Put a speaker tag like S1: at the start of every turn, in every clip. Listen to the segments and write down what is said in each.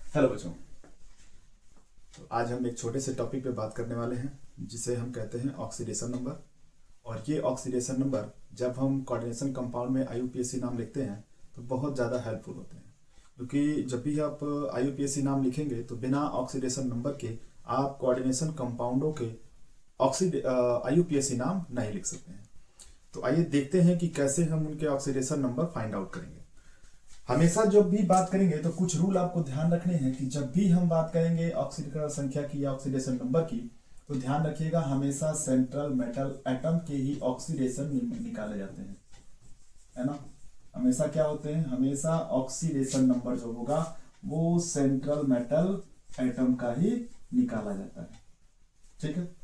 S1: Hello बच्चों। तो आज हम एक छोटे से टॉपिक पे बात करने वाले हैं जिसे हम कहते हैं ऑक्सीडेशन नंबर। और ये ऑक्सीडेशन नंबर जब हम कोऑर्डिनेशन कंपाउंड में आईयूपीएसी नाम लिखते हैं तो बहुत ज़्यादा हेल्पफुल होते हैं, क्योंकि जब भी आप आईयूपीएसी नाम लिखेंगे तो बिना ऑक्सीडेशन नंबर के आप कोऑर्डिनेशन कंपाउंडों के आईयूपीएसी नाम नहीं लिख सकते हैं। तो आइए देखते हैं कि कैसे हम उनके ऑक्सीडेशन नंबर फाइंड आउट करेंगे। हमेशा जब भी बात करेंगे तो कुछ रूल आपको ध्यान रखने हैं कि जब भी हम बात करेंगे ऑक्सीकरण संख्या की या ऑक्सीडेशन नंबर की, तो ध्यान रखिएगा हमेशा सेंट्रल मेटल एटम के ही ऑक्सीडेशन निकाले जाते हैं, है ना। हमेशा क्या होते हैं, हमेशा ऑक्सीडेशन नंबर जो होगा वो सेंट्रल मेटल एटम का ही निकाला जाता है। ठीक है।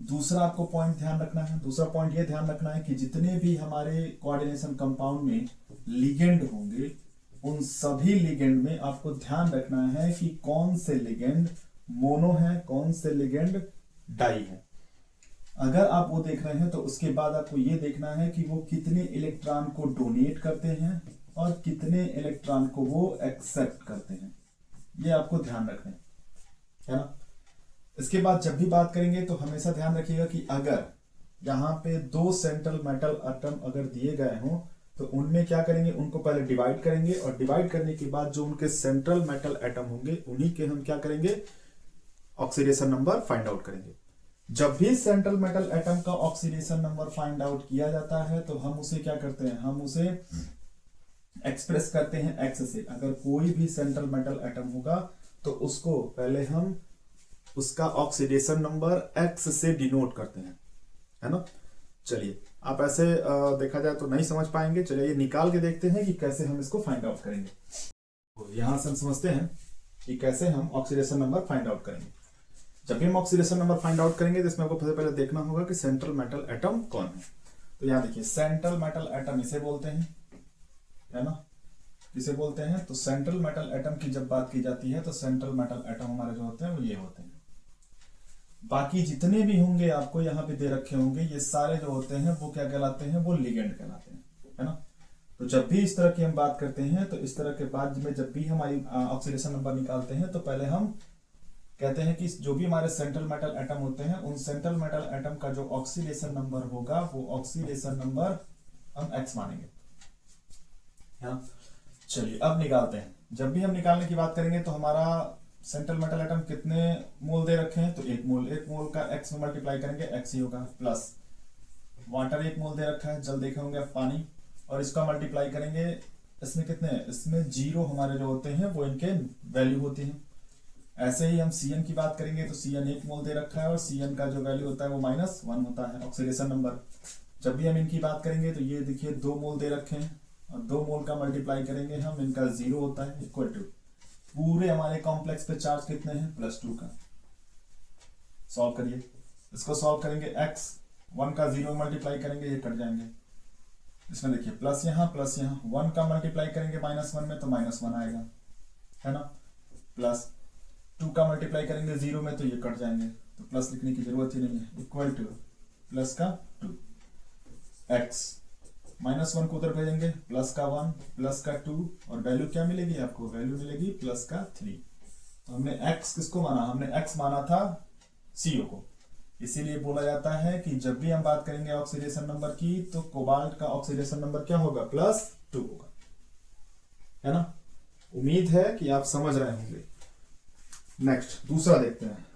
S1: दूसरा आपको पॉइंट ध्यान रखना है, दूसरा पॉइंट ये ध्यान रखना है कि जितने भी हमारे कोऑर्डिनेशन कंपाउंड में लिगेंड होंगे उन सभी लिगेंड में आपको ध्यान रखना है कि कौन से लिगेंड मोनो है, कौन से लिगेंड डाई है। अगर आप वो देख रहे हैं तो उसके बाद आपको ये देखना है कि वो कितने इलेक्ट्रॉन को डोनेट करते हैं और कितने इलेक्ट्रॉन को वो एक्सेप्ट करते हैं, ये आपको ध्यान रखना है ना। इसके बाद जब भी बात करेंगे तो हमेशा ध्यान रखिएगा कि अगर यहाँ पे दो सेंट्रल मेटल एटम अगर दिए गए हों तो उनमें क्या करेंगे, उनको पहले डिवाइड करेंगे और डिवाइड करने के बाद जो उनके सेंट्रल मेटल एटम होंगे उन्हीं के हम क्या करेंगे, ऑक्सीडेशन नंबर फाइंड आउट करेंगे। जब भी सेंट्रल मेटल एटम का ऑक्सीडेशन नंबर फाइंड आउट किया जाता है तो हम उसे क्या करते हैं, हम उसे एक्सप्रेस करते हैं एक्स से। अगर कोई भी सेंट्रल मेटल एटम होगा तो उसको पहले हम उसका ऑक्सीडेशन नंबर एक्स से डिनोट करते हैं, है ना। चलिए, आप ऐसे देखा जाए तो नहीं समझ पाएंगे। चलिए ये निकाल के देखते हैं कि कैसे हम इसको फाइंड आउट करेंगे। तो यहां से हम समझते हैं कि कैसे हम ऑक्सीडेशन नंबर फाइंड आउट करेंगे। जब भी हम ऑक्सीडेशन नंबर फाइंड आउट करेंगे तो इसमें आपको सबसे पहले देखना होगा कि सेंट्रल मेटल एटम कौन है। तो यहां देखिए, सेंट्रल मेटल एटम इसे बोलते हैं, है ना, इसे बोलते हैं। तो सेंट्रल मेटल एटम की जब बात की जाती है तो सेंट्रल मेटल एटम हमारे जो होते हैं वो ये होते हैं। बाकी जितने भी होंगे आपको यहाँ पे दे रखे होंगे, ये सारे जो होते हैं वो क्या कहलाते हैं, वो लिगेंड कहलाते हैं, है ना। तो जब भी इस तरह की हम बात करते हैं तो इस तरह के बाद में जब भी हम ऑक्सीडेशन नंबर निकालते हैं तो पहले हम कहते हैं कि जो भी हमारे सेंट्रल मेटल एटम होते हैं उन सेंट्रल मेटल एटम का जो ऑक्सीडेशन नंबर होगा वो ऑक्सीडेशन नंबर हम एक्स मानेंगे, है ना। चलिए अब निकालते हैं। जब भी हम निकालने की बात करेंगे तो हमारा सेंट्रल मेटल एटम कितने मोल दे रखे हैं, तो एक मोल का एक्स में मल्टीप्लाई करेंगे एक्स ही होगा, प्लस वाटर एक मोल दे रखा है, जल देखे होंगे पानी, और इसका मल्टीप्लाई करेंगे, इसमें कितने हैं, इसमें जीरो हमारे जो होते हैं वो इनके वैल्यू होती है। ऐसे ही हम Cn की बात करेंगे तो Cn एक मोल दे रखा है और Cn का जो वैल्यू होता है वो -1 होता है ऑक्सीडेशन नंबर। जब भी हम इनकी बात करेंगे तो ये देखिए 2 मोल दे रखे हैं और 2 मोल का मल्टीप्लाई करेंगे हम, इनका 0 होता है, इक्वल टू पूरे हमारे कॉम्प्लेक्स पे चार्ज कितने हैं, +2 का। सॉल्व करिए, इसको सॉल्व करेंगे x 1 का 0 मल्टीप्लाई करेंगे ये कट जाएंगे। इसमें देखिए प्लस यहाँ 1 का मल्टीप्लाई करेंगे -1 में तो -1 आएगा, है ना। प्लस 2 का मल्टीप्लाई करेंगे 0 में तो ये कट जाएंगे, तो प्लस लिखने की जरूरत ही नहीं है, इक्वल टू प्लस का 2 x -1 को उधर भेजेंगे, प्लस का 1 प्लस का 2 और वैल्यू क्या मिलेगी आपको, वैल्यू मिलेगी प्लस का 3। तो हमने x किसको माना, हमने x माना था CO को। इसीलिए बोला जाता है कि जब भी हम बात करेंगे ऑक्सीडेशन नंबर की तो कोबाल्ट का ऑक्सीडेशन नंबर क्या होगा, +2 होगा, है ना। उम्मीद है कि आप समझ रहे होंगे। नेक्स्ट दूसरा देखते हैं,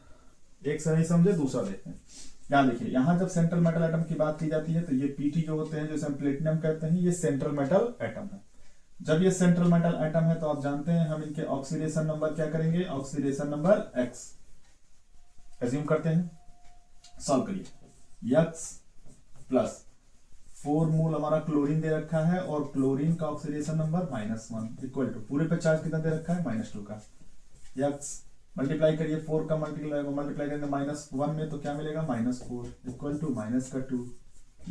S1: एक से नहीं समझे दूसरा देखते हैं। यहाँ देखिए, यहाँ जब सेंट्रल मेटल एटम की बात की जाती है तो ये Pt जो होते हैं, जैसे हम प्लेटिनम कहते हैं, ये सेंट्रल मेटल एटम है। जब ये सेंट्रल मेटल एटम है तो आप जानते हैं हम इनके ऑक्सीडेशन नंबर क्या करेंगे, ऑक्सीडेशन नंबर x एज्यूम करते हैं। सॉल्व करिए, x प्लस 4 मोल हमारा क्लोरीन दे रखा है और क्लोरीन का ऑक्सीडेशन नंबर -1 इक्वल टू पूरे पे चार्ज कितना दे रखा है, -2 का। x मल्टीप्लाई करिए, 4 का मल्टीप्लाई करेंगे -1 में तो क्या मिलेगा, -4 इक्वल टू माइनस का 2,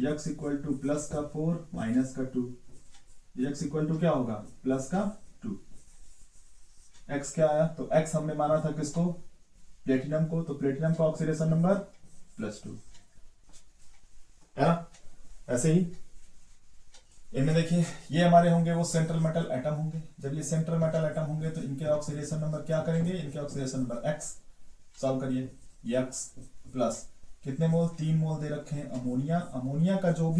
S1: x इक्वल टू प्लस का 4 माइनस का 2, x इक्वल टू क्या होगा, प्लस का 2। x क्या आया, तो x हमने माना था किसको, प्लेटिनम को, तो प्लेटिनम का ऑक्सीडेशन नंबर +2, है ना। ऐसे ही इनमें देखिए ये हमारे होंगे वो सेंट्रल मेटल एटम होंगे। जब ये सेंट्रल मेटल एटम होंगे तो इनके ऑक्सीडेशन नंबर क्या करेंगे, इनके ऑक्सीडेशन नंबर x। सॉल्व करिए, x प्लस कितने मोल, 3 मोल दे रखे हैं अमोनिया। अमोनिया का जो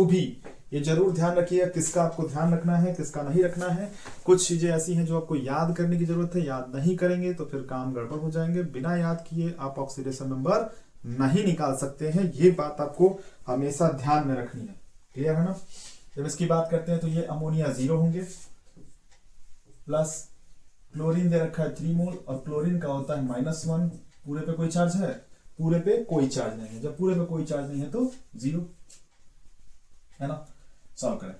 S1: भी ये जरूर ध्यान रखिए किसका आपको ध्यान रखना है किसका नहीं रखना है। कुछ चीजें ऐसी हैं जो आपको याद करने की जरूरत है, याद नहीं करेंगे तो फिर काम गड़बड़ हो जाएंगे। बिना याद किए आप ऑक्सीडेशन नंबर नहीं निकाल सकते हैं, ये बात आपको हमेशा ध्यान में रखनी है। क्लियर है ना। जब इसकी बात करते हैं तो ये अमोनिया 0 होंगे, प्लस क्लोरीन दे रखा है 3 मोल और क्लोरीन का होता है -1। पूरे पे कोई चार्ज है, पूरे पे कोई चार्ज नहीं है। जब पूरे पे कोई चार्ज नहीं है तो 0 है ना। सॉल्व करें,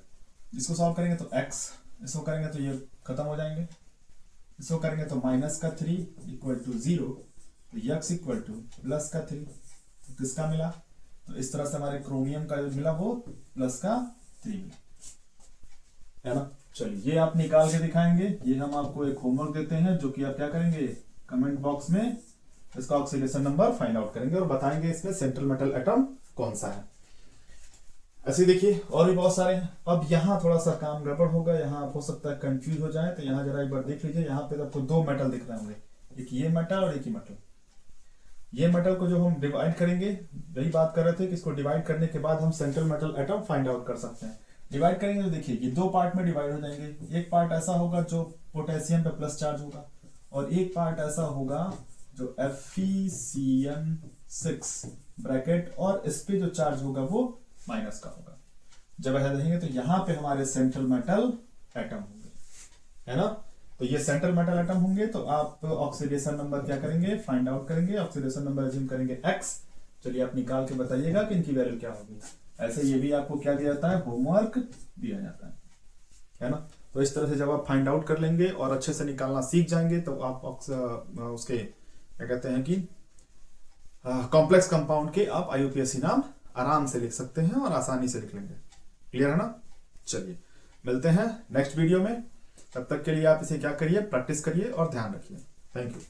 S1: इसको सॉल्व करेंगे तो x, इसको करेंगे तो ये खत्म हो जाएंगे, इसको करेंगे तो -3 इक्वल टू 0, तो x इक्वल टू +3। तो किसका मिला, तो इस तरह से हमारे क्रोमियम का जो मिला वो +3 मिला, है ना। चलिए ये आप निकाल के दिखाएंगे। ये हम आपको एक होमवर्क देते हैं जो कि आप क्या करेंगे, कमेंट बॉक्स में इसका ऑक्सीडेशन नंबर फाइंड आउट करेंगे और बताएंगे इसमें सेंट्रल मेटल एटम कौन सा है। ऐसे देखिए और भी बहुत सारे हैं। अब यहाँ थोड़ा सा काम गड़बड़ होगा, यहाँ आप हो सकता है कंफ्यूज हो जाए। तो यहाँ जरा एक बार देख लीजिए, यहाँ पे आपको 2 मेटल दिख रहे होंगे, एक ये मेटल और एक ही मेटल। ये मेटल को जो हम डिवाइड करेंगे, यही बात कर रहे थे कि इसको डिवाइड करने के बाद हम central metal atom find out कर सकते हैं। डिवाइड करेंगे तो देखिए ये 2 पार्ट में डिवाइड हो जाएंगे। एक पार्ट ऐसा होगा जो पोटेशियम पे प्लस चार्ज होगा और एक पार्ट ऐसा होगा जो Fe6 ब्रैकेट और इस पे जो चार्ज होगा वो माइनस का होगा। जब ऐसा देखेंगे तो यहाँ पे हमारे सेंट्रल मेटल एटम होंगे, है ना। तो ये सेंट्रल मेटल एटम होंगे तो आप ऑक्सीडेशन नंबर क्या करेंगे, फाइंड आउट करेंगे। ऑक्सीडेशन नंबर अज्यूम करेंगे x। चलिए आप निकाल के बताइएगा कि इनकी वैल्यू क्या होगी। ऐसे ये भी आपको क्या दिया जाता है, होमवर्क दिया जाता है ना। तो इस तरह से जब आप फाइंड आउट कर लेंगे और अच्छे से निकालना सीख जाएंगे तो आप उसके क्या कहते हैं कि कॉम्प्लेक्स कंपाउंड के आप IUPAC नाम आराम से लिख सकते हैं और आसानी से लिख लेंगे। क्लियर है ना। चलिए मिलते हैं नेक्स्ट वीडियो में, तब तक के लिए आप इसे क्या करिए, प्रैक्टिस करिए और ध्यान रखिए। Thank you.